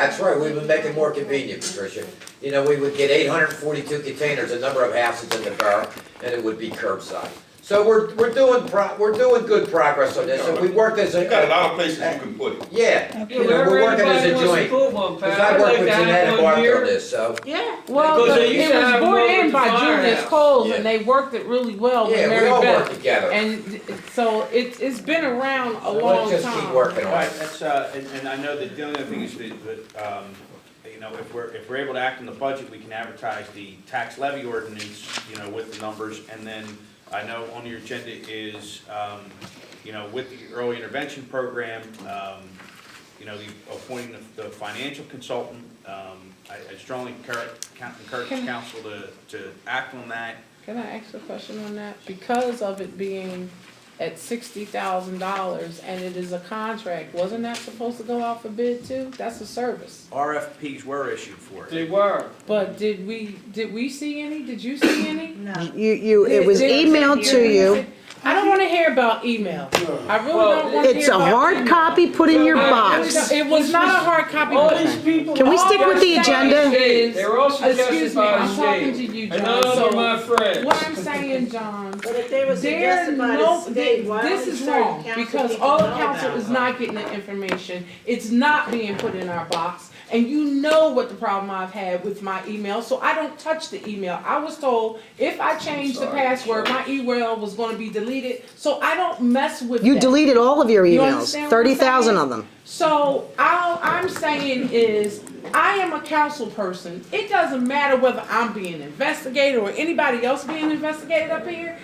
Yeah, that's right, we would make it more convenient, Patricia. You know, we would get 842 containers, a number of houses in the borough, and it would be curbside. So we're doing good progress on this, and we worked as a. You got a lot of places you can put it. Yeah, you know, we're working as a joint. Because I worked with Jeanette and Bart on this, so. Yeah. Well, it was brought in by Julius Coles, Yeah. and they worked it really well with Yeah, we Mary all Beth. work together. And so it's been around a So long let's just keep time. working All on right, it. that's, and I know that the only other thing is that, you know, if we're able to act on the budget, we can advertise the tax levy ordinance, you know, with the numbers, and then I know on your agenda is, you know, with the early intervention program, you know, the appointing the financial consultant. I strongly encourage council to act on that. Can I ask a question on that? Because of it being at $60,000 and it is a contract, wasn't that supposed to go out for bid too? That's a service. RFPs were issued for it. They were. But did we see any? Did you see any? No. It was emailed to you. I don't wanna hear about email. I really don't wanna hear It's a about hard email. copy put in your box. It was not a hard copy. All these people. Can we stick with the agenda? They were all suggested Excuse me, by the I'm talking to state. you, And John. none of them So, are my friends. what I'm saying, John, But if they were there, suggested by no, the state, why this don't is certain wrong, council because people all the know council about is it? not getting the information, it's not being put in our box, and you know what the problem I've had with my email, so I don't touch the email. I was told if I changed the password, my email was gonna be deleted, so I don't mess with You that. deleted all of your You emails, understand what I'm 30,000 saying? of them. So all I'm saying is, I am a council person. It doesn't matter whether I'm being investigated or anybody else being investigated up here.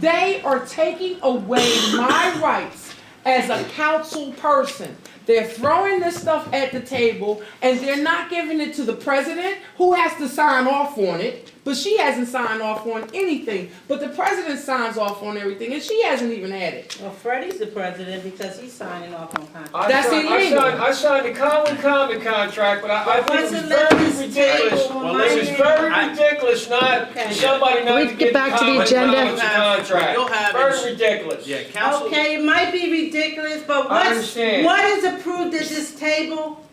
They are taking away my rights as a council person. They're throwing this stuff at the table and they're not giving it to the president, who has to sign off on it. But she hasn't signed off on anything. But the president signs off on everything and she hasn't even had it. Well, Freddie's the president because he's signing off on contracts. That's illegal. I signed the Colwyn Common contract, but I think it's Wasn't very that this ridiculous. table Well, on listen, It's my very end? ridiculous not, Okay. somebody not we to get get back to the Colwyn agenda? Common's contract. You'll have it. Very ridiculous. Yeah, council. Okay, it might be ridiculous, but I understand. what is approved at this table,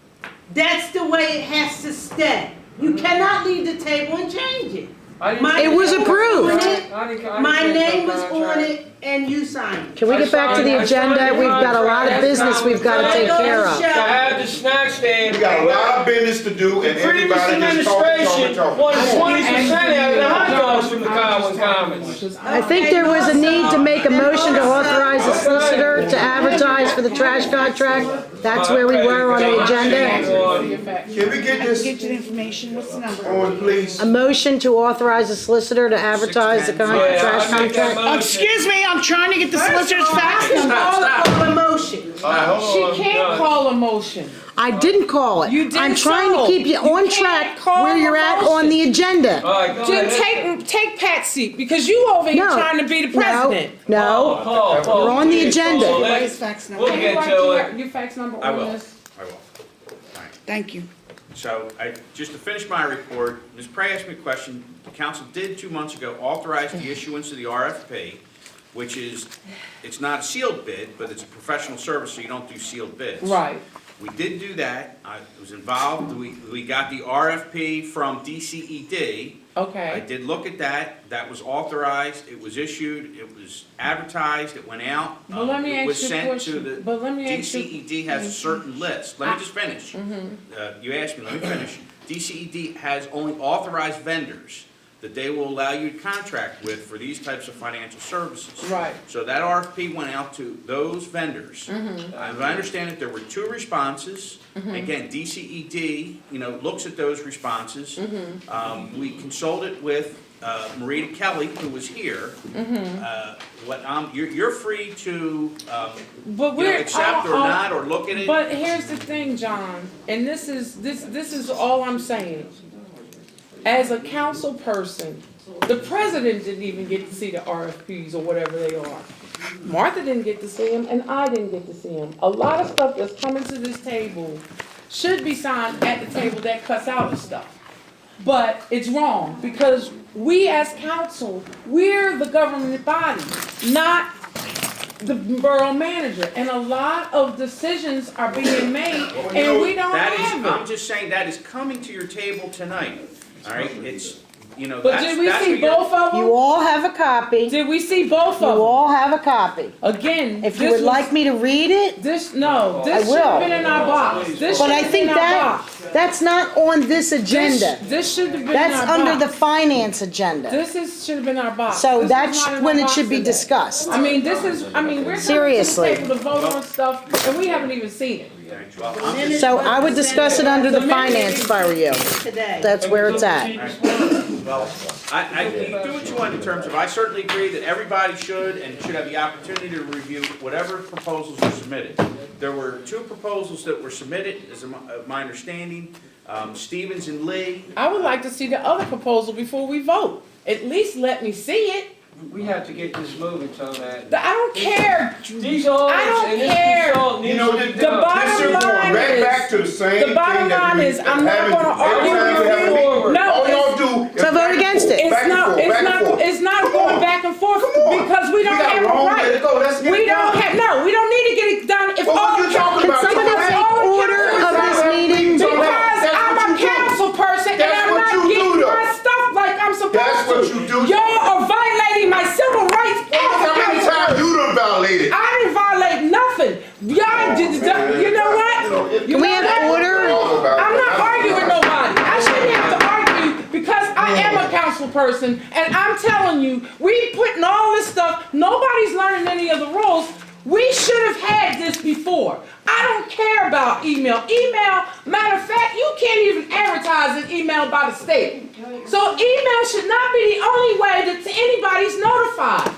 that's the way it has to stay. You cannot leave the table and change it. I didn't- My It was name approved. on it, I didn't My get name no was on contract. it and you signed it. Can we get back to the agenda? We've got a lot of business we've got to take care of. To have the snack stand. We got a lot of business to do and Previous everybody just talking. administration wanted 20% out of the hot dogs from the Colwyn Commons. I think there was a need to make a motion to authorize the solicitor to advertise for the trash contract. That's where we were on the agenda. Can we get this Get you the information, what's the number? on, please? A motion to authorize the solicitor to advertise the Yeah, trash I make that contract. motion. Excuse me, I'm trying to get the solicitor's fax number. Stop. Call a motion. All right, hold She on, can't John. call a motion. I didn't call it. You did I'm trying so. to keep you You on can't track call where you're a at motion. on the agenda. All right, go Then ahead. take Pat's seat, because you over here No. trying to be the president. No, Paul, We're on the please, agenda. Paul, What let- is fax number? We'll Can you get write to it. your fax number I on will. this? I will. All right. Thank you. So, just to finish my report, Ms. Prey asked me a question. The council did 2 months ago authorize the issuance of the RFP, which is, it's not a sealed bid, but it's a professional service, so you don't do sealed bids. Right. We did do that. I was involved. We got the RFP from DCED. I Okay. did look at that. That was authorized. It was issued. It was advertised. It went out. Well, let me It was ask you a sent to question. the But let me ask you. DCED has a certain list. Let me just finish. You asked me, let me finish. DCED has only authorized vendors that they will allow you to contract with for these types of financial services. Right. So that RFP went out to those vendors. As I understand it, there were 2 responses. Again, DCED, you know, looks at those responses. We consulted with Marita Kelly, who was here. You're free to But you know, accept or not, or look at it. But here's the thing, John, and this is all I'm saying. As a council person, the president didn't even get to see the RFPs or whatever they are. Martha didn't get to see them, and I didn't get to see them. A lot of stuff that's coming to this table should be signed at the table that cuts out the stuff. But it's wrong, because we as council, we're the government body, not the borough manager, and a lot of decisions are being made, and we don't That is, have I'm it. just saying, that is coming to your table tonight, all right? It's, you know, But that's, did we that's see what you're. both of You them? all have a copy. Did we see both You of them? all have a copy. Again, If you this would was- like me to read it, This, no, this I should have will. been in our box. This but should I have been think in our that, box. that's not on this agenda. This should have been in That's our under the box. finance agenda. Should have been our box. So This that's is not in when our it should box be today. discussed. I mean, we're coming to Seriously. the table to vote on stuff, and we haven't even seen it. Well, I'm So I would discuss it under the finance if I were you. Today. That's where it's at. Well, you do what you want in terms of, I certainly agree that everybody should and should have the opportunity to review whatever proposals are submitted. There were 2 proposals that were submitted, is my understanding, Stevens and Lee. I would like to see the other proposal before we vote. At least let me see it. We have to get this moving so that. I don't care. These audits I don't and this care. result You needs know, to this be The done. bottom line right is- back to the same the thing bottom that line we is, I'm not haven't- gonna every argue time with we have a you. meeting, No, all y'all it's- do is So vote back and against forth, it. back and forth, back and forth. It's not Come going on. back and forth Come on. because we don't got have a a long way to right. go. Let's get We it don't done. have, no, we don't need to get it done if Well, all. what you talking Can about? somebody You take have- order of this meeting? Because That's I'm what a you do. council person and That's I'm what not you do, getting though. my stuff like I'm supposed That's to. what you do. Y'all are violating my civil rights as a How many council times person. you done violated? I didn't violate nothing. Y'all did, you know what? Can we have order? I'm not arguing with nobody. I shouldn't have to argue because I am a council person and I'm telling you, we putting all this stuff, nobody's learning any of the rules. We should have had this before. I don't care about email. Email, matter of fact, you can't even advertise an email by the state. So email should not be the only way that anybody's notified.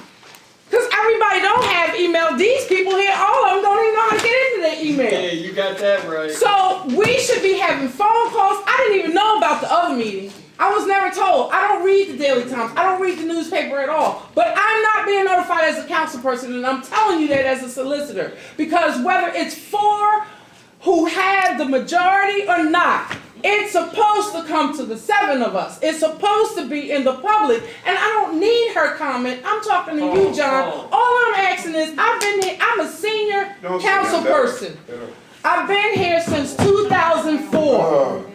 Because everybody don't have email. These people here, all of them don't even know how to get into their email. Yeah, you got that right. So we should be having phone calls. I didn't even know about the other meeting. I was never told. I don't read the Daily Times. I don't read the newspaper at all. But I'm not being notified as a council person, and I'm telling you that as a solicitor. Because whether it's 4 who have the majority or not, it's supposed to come to the 7 of us. It's supposed to be in the public. And I don't need her comment. I'm talking to you, John. All I'm asking is, I've been here, I'm a senior Don't say council that. person. I've been here since 2004.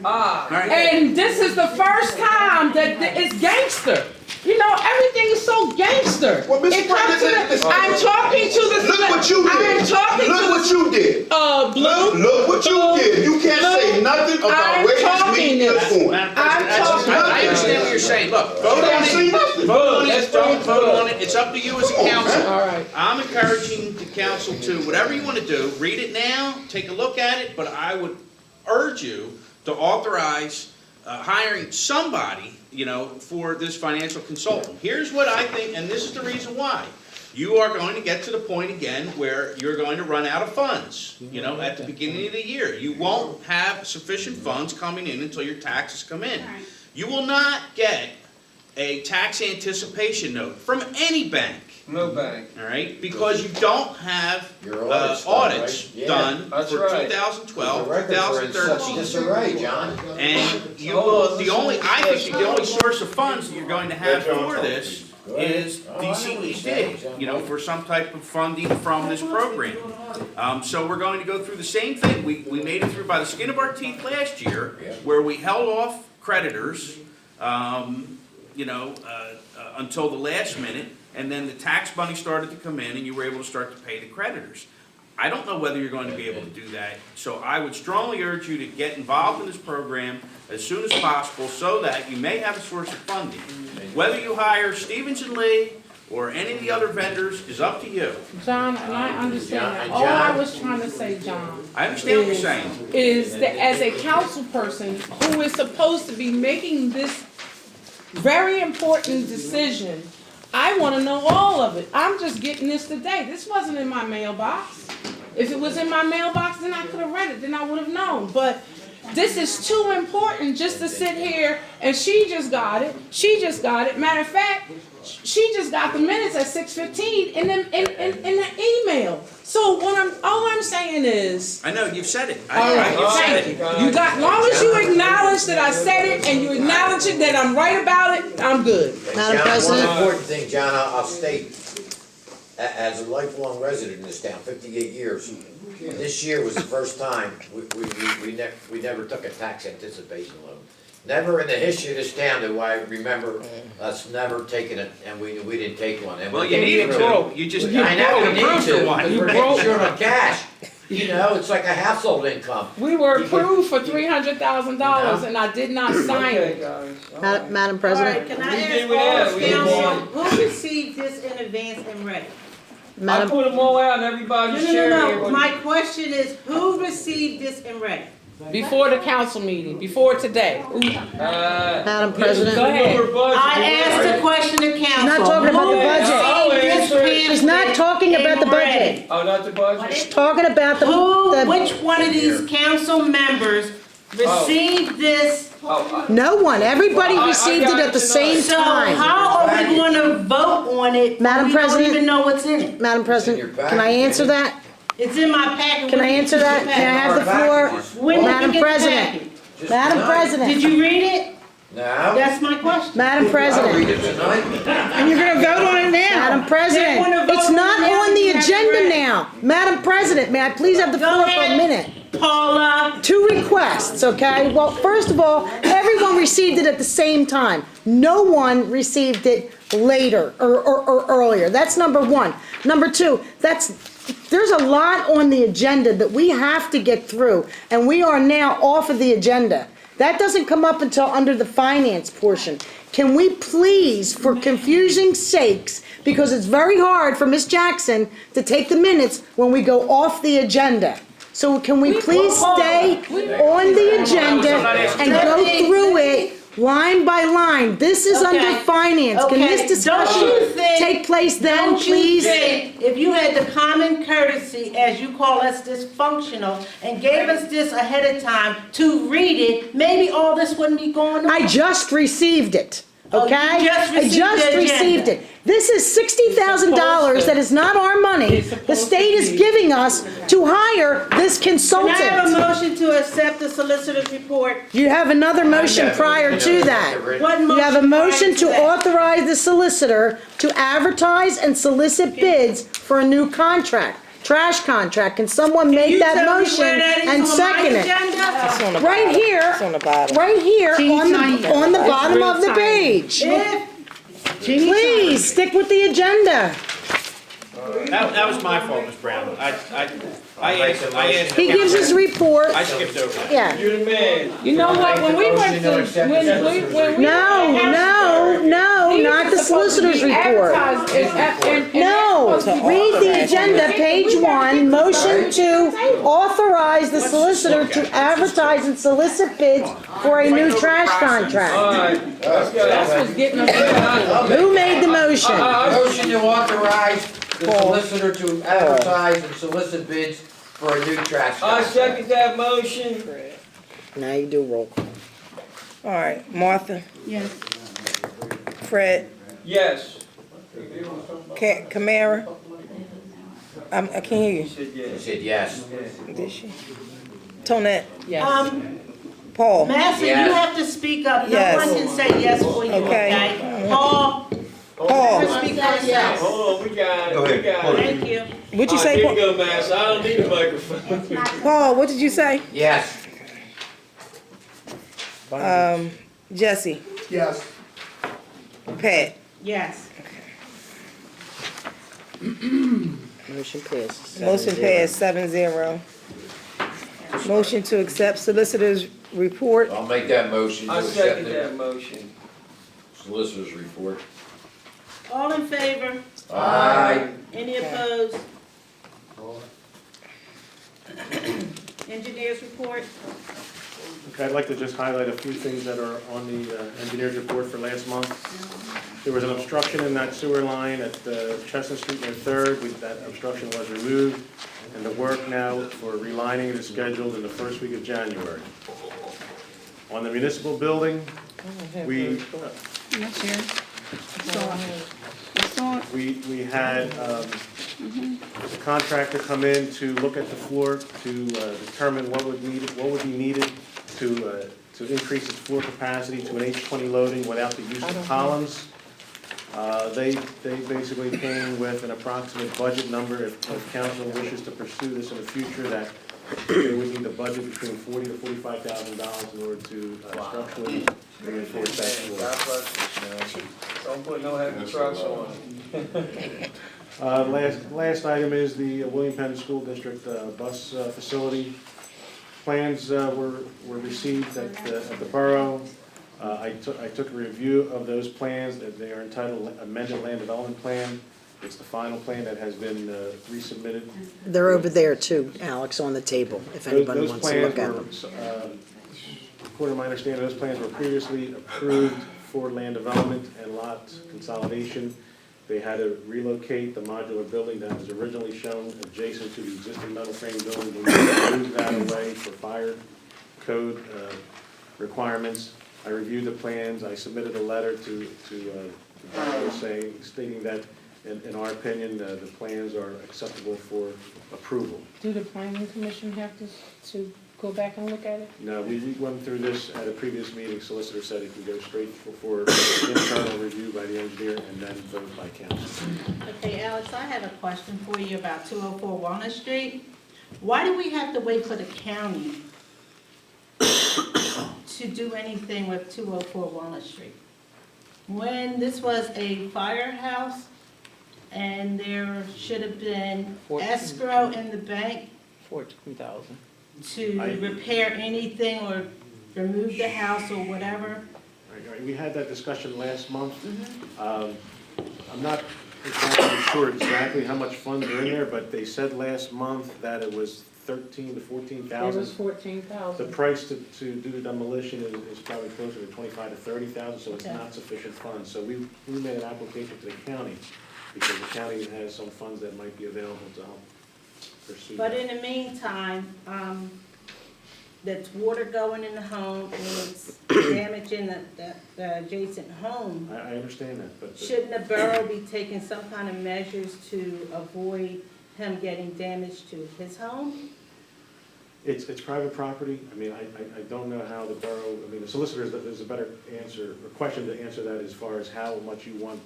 Ah, And this is the first time that it's gangster. You know, everything is so gangster. Well, Mr. It comes to President, the, listen. I'm talking to the. Look what you did. I'm talking Look to what you did. Blue. Look what you did. You can't say nothing about I'm where this talking meeting is this. going. Madam I'm President, talking- I understand what you're saying. Look, vote You on can't say it. nothing. Vote on Let's it, don't vote. vote on it. It's up to you as a Come on, council. man. All right. I'm encouraging the council to, whatever you want to do, read it now, take a look at it, but I would urge you to authorize hiring somebody, you know, for this financial consultant. Here's what I think, and this is the reason why. You are going to get to the point again where you're going to run out of funds, you know, at the beginning of the year. You won't have sufficient funds coming in until your taxes come in. You will not get a tax anticipation note from any bank. no bank. All right, because you don't have Your audit's done, audits right? Yeah. done That's for right. 2012, The records are in such 2013. disarray, John. And you will, I think the only source of funds that you're going to have for this is DCED, you know, for some type of funding from this program. So we're going to go through the same thing. We made it through by the skin of our teeth last year, where we held off creditors, you know, until the last minute, and then the tax money started to come in and you were able to start to pay the creditors. I don't know whether you're going to be able to do that, so I would strongly urge you to get involved in this program as soon as possible so that you may have a source of funding. Whether you hire Stevens and Lee or any of the other vendors is up to you. John, and I understand that. John- All I was trying to say, John, I understand what you're saying. is that as a council person who is supposed to be making this very important decision, I want to know all of it. I'm just getting this today. This wasn't in my mailbox. If it was in my mailbox, then I could have read it, then I would have known. But this is too important just to sit here and she just got it. She just got it. Matter of fact, she just got the minutes at 6:15 in the email. So all I'm saying is, I know, you've said it. all right, You've said thank it. you. You got, long as you acknowledge that I said it and you acknowledge it that I'm right about it, I'm good. Madam John, President? one important thing, John, I'll state. as a lifelong resident in this town, 58 years, this year was the first time we never took a tax anticipation loan. Never in the history of this town do I remember us never taking it, and we didn't take one. And Well, we you came needed through. to, you just, I know we need approved to, for one. because we're getting short on cash. You know, it's like a household income. We were approved for $300,000 and I did not sign Okay, it. guys. All Madam right, President? can I We ask did with all that. the We did council, who received this in advance and read it? I Madam, put them all out and everybody's sharing No, it. my question is, who received this and read it? Before the council meeting, before today. Madam President? Go ahead. I asked the question to council. She's not talking about the budget. I'll Who received answer. this She's not pamphlet talking about the and read budget. it? Oh, not the budget? She's talking about Which one of these council members received this? No one, everybody received it at the same So time. how are we gonna vote on it Madam when we don't President? even know what's in it? Madam President, can I answer that? It's in my packet. Can I answer that? May I have the floor? When did you Madam get the President. packet? Just Madam tonight. President. Did you read it? No, That's my question. Madam I'll read President. it tonight. And you're gonna vote on it now. Madam President, They're gonna vote it's on not it now, on the you have to agenda read it. now. Madam President, may I please have the Go floor for a ahead. minute? Paula, Two requests, okay? Well, first of all, everyone received it at the same time. No one received it later or earlier. That's number one. Number two, there's a lot on the agenda that we have to get through, and we are now off of the agenda. That doesn't come up until under the finance portion. Can we please, for confusion's sakes, because it's very hard for Ms. Jackson to take the minutes when we go off the agenda. So can we please stay on the agenda and go through it line by line? This is under Okay. finance. Can this Okay. discussion Don't you think- take place then, don't you please? think if you had the common courtesy, as you call us dysfunctional, and gave us this ahead of time to read it, maybe all this wouldn't be going on? I just received it, Oh, you okay? just I received just the received agenda. it. This is $60,000 that is not our money. The state is giving us to hire this Can I have a consultant. motion to accept the solicitor's report? You have another motion prior to that. What You have a motion motion prior to that? authorize the solicitor to advertise and solicit bids for a new contract, trash contract. Can someone make You that tell me motion where that is and on my second it? agenda? Right here, right here on the bottom of the page. If Please, stick with the agenda. That was my fault, Ms. Brown. I asked. He gives his report. I skipped over that. Yeah. You're the man. You know what, when we went to, when we. No, not the solicitor's report. No, read the agenda, page one, motion to authorize the solicitor to advertise and solicit bids for a new trash All contract. right, let's go. That's what's getting us. Who made the motion? Motion to authorize the solicitor to advertise and solicit bids for a new trash I contract. second that motion. Now you do roll call. All right, Martha, Yes. Fred, Yes. Camara. I can't hear you. He said He yes. said yes. Did she? Tonette, Yes. Paul. Master, you Yes. have to speak up. No Yes. one can say yes for you, Okay. okay? Paul, Paul, speak up yes. Hold on, we got it, Go we ahead. got it. Thank you. what'd you All right, say, here Paul? you go, Master. I don't need a microphone. Paul, what did you say? Yes. Jesse, Yes. Pat. Yes. Motion passes. Motion passed 7-0. Motion to accept solicitor's report. I'll make that motion to I accept second the that motion. solicitor's report. All in favor? Aye. Any opposed? Engineers report? Okay, I'd like to just highlight a few things that are on the engineer's report for last month. There was an obstruction in that sewer line at Chestnut Street near Third. That obstruction was removed, and the work now for relining is scheduled in the first week of January. On the municipal building, we had the contractor come in to look at the floor to determine what would be needed to increase its floor capacity to an H20 loading without the use of columns. They basically came with an approximate budget number. If council wishes to pursue this in the future, that they would need a budget between $40,000 to $45,000 in order to structurally reinforce that God floor. bless you. Don't put no heavy trucks on it. Last item is the William Penn School District bus facility. Plans were received at the borough. I took a review of those plans. They are entitled Amended Land Development Plan. It's the final plan that has been resubmitted. They're over there too, Alex, on the table, if anybody Those wants to look at plans them. were, according to my understanding, those plans were previously approved for land development and lot consolidation. They had to relocate the modular building that was originally shown adjacent to the existing metal frame building. We moved that away for fire code requirements. I reviewed the plans. I submitted a letter to the borough stating that, in our opinion, the plans are acceptable for approval. Do the planning commission have to go back and look at it? No, we went through this at a previous meeting. Solicitor said it could go straight for internal review by the engineer and then vote by council. Okay, Alex, I have a question for you about 204 Walnut Street. Why do we have to wait for the county to do anything with 204 Walnut Street? When this was a firehouse and there should have been escrow in the bank 14,000. to repair anything or remove the house or whatever. Right, we had that discussion last month. I'm not sure exactly how much funds are in there, but they said last month that it was 13 to 14,000. It was 14,000. The price to do the demolition is probably closer to 25 to 30,000, so it's Okay. not sufficient funds. So we made an application to the county because the county has some funds that might be available to help pursue But that. in the meantime, that's water going in the home and it's damaging the adjacent home. I understand that, but Shouldn't the borough be taking some kind of measures to avoid him getting damage to his home? it's private property. I mean, I don't know how the borough, I mean, the solicitor, there's a better answer, or question to answer that as far as how much you want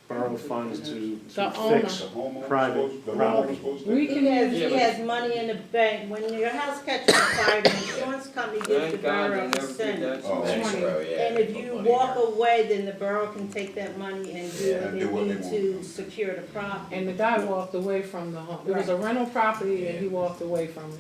borough funds to The fix private property. We He can has money in the bank. When your house catches on fire, the insurance company gives the Thank God they borough a never did percentage. that. Oh, escrow, yeah. And if you walk away, then the borough can take that money and do Yeah, what they do what they need want. to secure the property. And the guy walked away from the home. It was a rental property and he walked away from it.